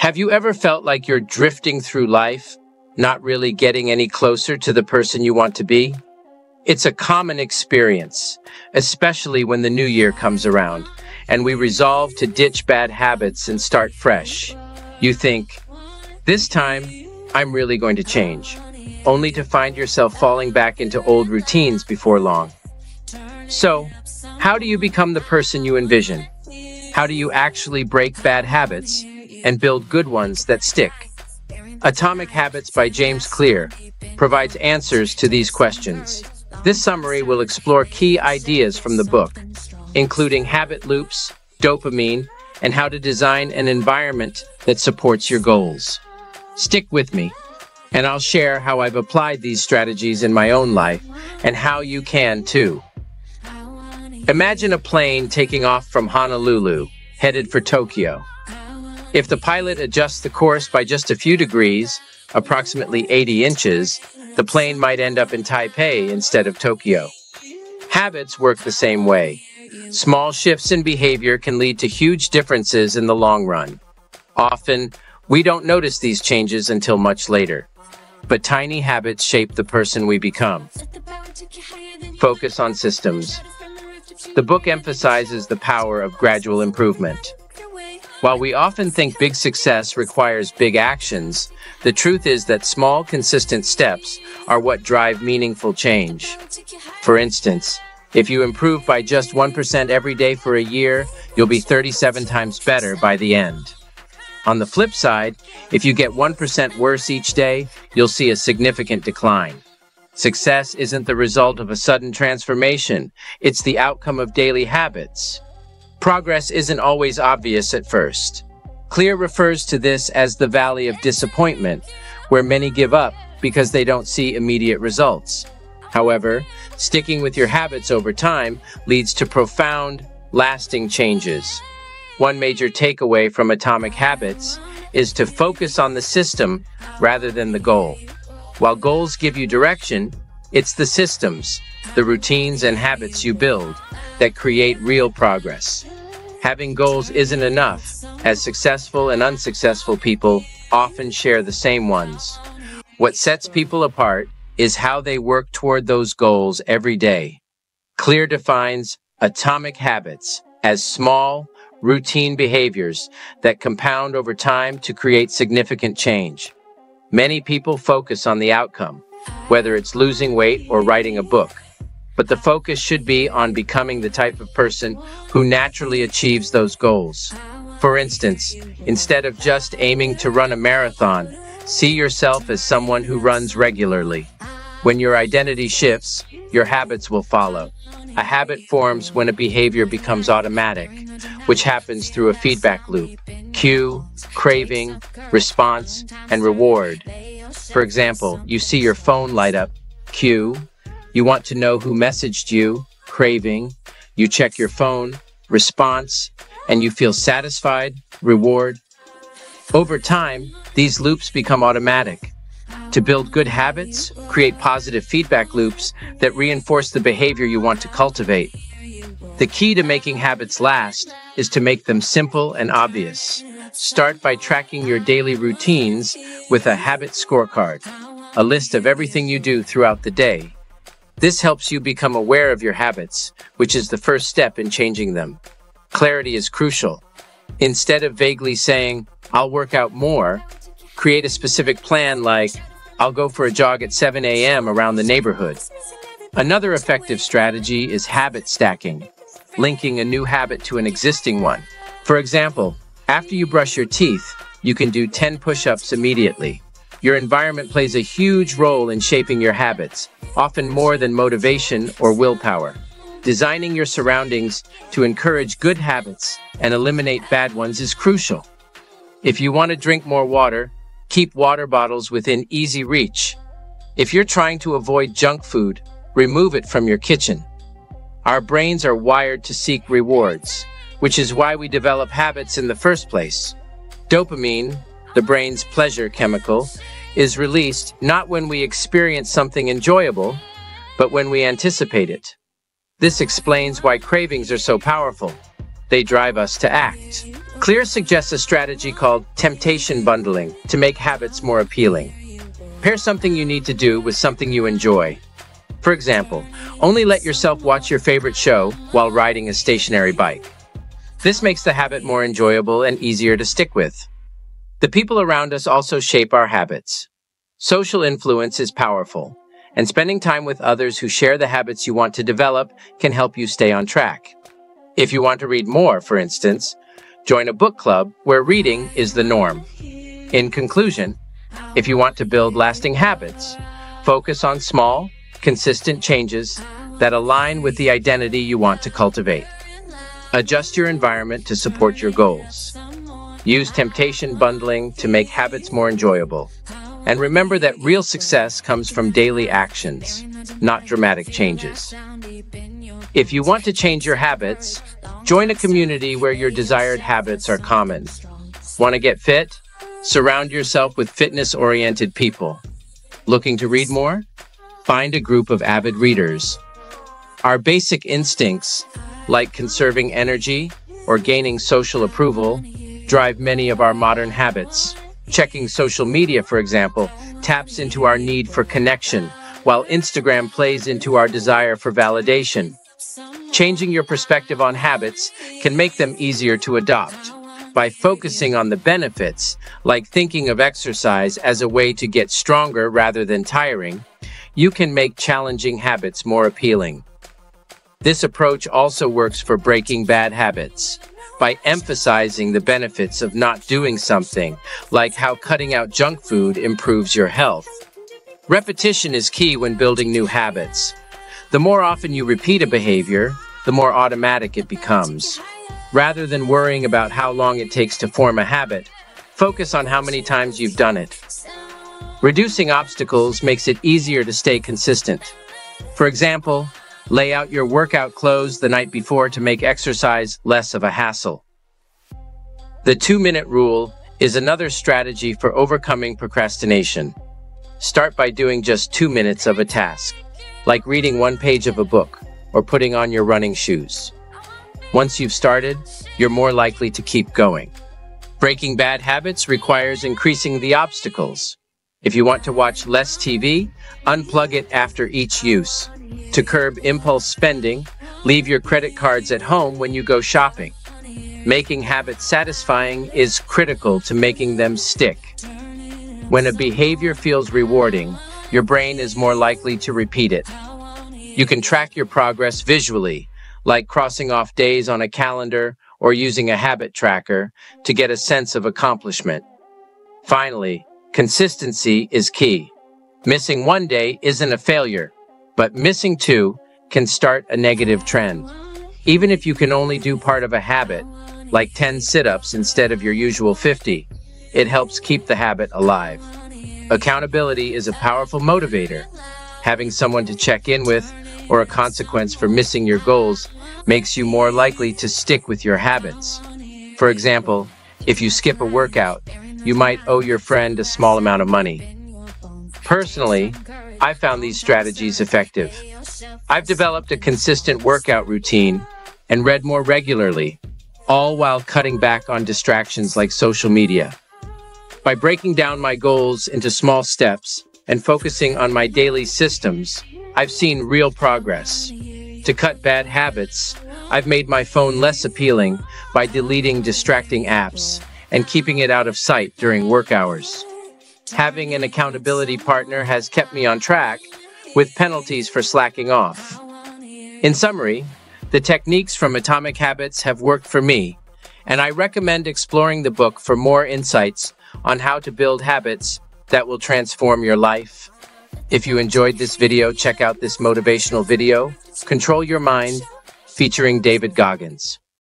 Have you ever felt like you're drifting through life, not really getting any closer to the person you want to be? It's a common experience, especially when the new year comes around and we resolve to ditch bad habits and start fresh. You think, this time, I'm really going to change, only to find yourself falling back into old routines before long. So, how do you become the person you envision? How do you actually break bad habits and build good ones that stick? Atomic Habits by James Clear provides answers to these questions. This summary will explore key ideas from the book, including habit loops, dopamine, and how to design an environment that supports your goals. Stick with me, and I'll share how I've applied these strategies in my own life and how you can too. Imagine a plane taking off from Honolulu, headed for Tokyo. If the pilot adjusts the course by just a few degrees, approximately 80 inches, the plane might end up in Taipei instead of Tokyo. Habits work the same way. Small shifts in behavior can lead to huge differences in the long run. Often, we don't notice these changes until much later. But tiny habits shape the person we become. Focus on systems. The book emphasizes the power of gradual improvement. While we often think big success requires big actions, the truth is that small, consistent steps are what drive meaningful change. For instance, if you improve by just 1% every day for a year, you'll be 37 times better by the end. On the flip side, if you get 1% worse each day, you'll see a significant decline. Success isn't the result of a sudden transformation, it's the outcome of daily habits. Progress isn't always obvious at first. Clear refers to this as the valley of disappointment, where many give up because they don't see immediate results. However, sticking with your habits over time leads to profound, lasting changes. One major takeaway from Atomic Habits is to focus on the system rather than the goal. While goals give you direction, it's the systems, the routines and habits you build, that create real progress. Having goals isn't enough, as successful and unsuccessful people often share the same ones. What sets people apart is how they work toward those goals every day. Clear defines atomic habits as small, routine behaviors that compound over time to create significant change. Many people focus on the outcome, whether it's losing weight or writing a book. But the focus should be on becoming the type of person who naturally achieves those goals. For instance, instead of just aiming to run a marathon, see yourself as someone who runs regularly. When your identity shifts, your habits will follow. A habit forms when a behavior becomes automatic, which happens through a feedback loop. Cue, craving, response, and reward. For example, you see your phone light up. Cue. You want to know who messaged you, craving. You check your phone, response, and you feel satisfied, reward. Over time, these loops become automatic. To build good habits, create positive feedback loops that reinforce the behavior you want to cultivate. The key to making habits last is to make them simple and obvious. Start by tracking your daily routines with a habit scorecard, a list of everything you do throughout the day. This helps you become aware of your habits, which is the first step in changing them. Clarity is crucial. Instead of vaguely saying, "I'll work out more," create a specific plan like, "I'll go for a jog at 7 a.m. around the neighborhood." Another effective strategy is habit stacking, linking a new habit to an existing one. For example, after you brush your teeth, you can do 10 push-ups immediately. Your environment plays a huge role in shaping your habits, often more than motivation or willpower. Designing your surroundings to encourage good habits and eliminate bad ones is crucial. If you want to drink more water, keep water bottles within easy reach. If you're trying to avoid junk food, remove it from your kitchen. Our brains are wired to seek rewards, which is why we develop habits in the first place. Dopamine, the brain's pleasure chemical, is released not when we experience something enjoyable, but when we anticipate it. This explains why cravings are so powerful. they drive us to act. Clear suggests a strategy called temptation bundling to make habits more appealing. Pair something you need to do with something you enjoy. For example, only let yourself watch your favorite show while riding a stationary bike. This makes the habit more enjoyable and easier to stick with. The people around us also shape our habits. Social influence is powerful, and spending time with others who share the habits you want to develop can help you stay on track. If you want to read more, for instance, join a book club where reading is the norm. In conclusion, if you want to build lasting habits, focus on small, consistent changes that align with the identity you want to cultivate. Adjust your environment to support your goals. Use temptation bundling to make habits more enjoyable. And remember that real success comes from daily actions, not dramatic changes. If you want to change your habits, join a community where your desired habits are common. Want to get fit? Surround yourself with fitness-oriented people. Looking to read more? Find a group of avid readers. Our basic instincts, like conserving energy or gaining social approval, drive many of our modern habits. Checking social media, for example, taps into our need for connection, while Instagram plays into our desire for validation. Changing your perspective on habits can make them easier to adopt. By focusing on the benefits, like thinking of exercise as a way to get stronger rather than tiring, you can make challenging habits more appealing. This approach also works for breaking bad habits. By emphasizing the benefits of not doing something, like how cutting out junk food improves your health. Repetition is key when building new habits. The more often you repeat a behavior, the more automatic it becomes. Rather than worrying about how long it takes to form a habit, focus on how many times you've done it. Reducing obstacles makes it easier to stay consistent. For example, lay out your workout clothes the night before to make exercise less of a hassle. The 2-minute rule is another strategy for overcoming procrastination. Start by doing just 2 minutes of a task, like reading 1 page of a book or putting on your running shoes. Once you've started, you're more likely to keep going. Breaking bad habits requires increasing the obstacles. If you want to watch less TV, unplug it after each use. To curb impulse spending, leave your credit cards at home when you go shopping. Making habits satisfying is critical to making them stick. When a behavior feels rewarding, your brain is more likely to repeat it. You can track your progress visually, like crossing off days on a calendar or using a habit tracker to get a sense of accomplishment. Finally, consistency is key. Missing 1 day isn't a failure, but missing 2 can start a negative trend. Even if you can only do part of a habit, like 10 sit-ups instead of your usual 50, it helps keep the habit alive. Accountability is a powerful motivator. Having someone to check in with or a consequence for missing your goals makes you more likely to stick with your habits. For example, if you skip a workout, you might owe your friend a small amount of money. Personally, I found these strategies effective. I've developed a consistent workout routine and read more regularly, all while cutting back on distractions like social media. By breaking down my goals into small steps and focusing on my daily systems, I've seen real progress. To cut bad habits, I've made my phone less appealing by deleting distracting apps and keeping it out of sight during work hours. Having an accountability partner has kept me on track, with penalties for slacking off. In summary, the techniques from Atomic Habits have worked for me, and I recommend exploring the book for more insights on how to build habits that will transform your life. If you enjoyed this video, check out this motivational video, Control Your Mind, featuring David Goggins.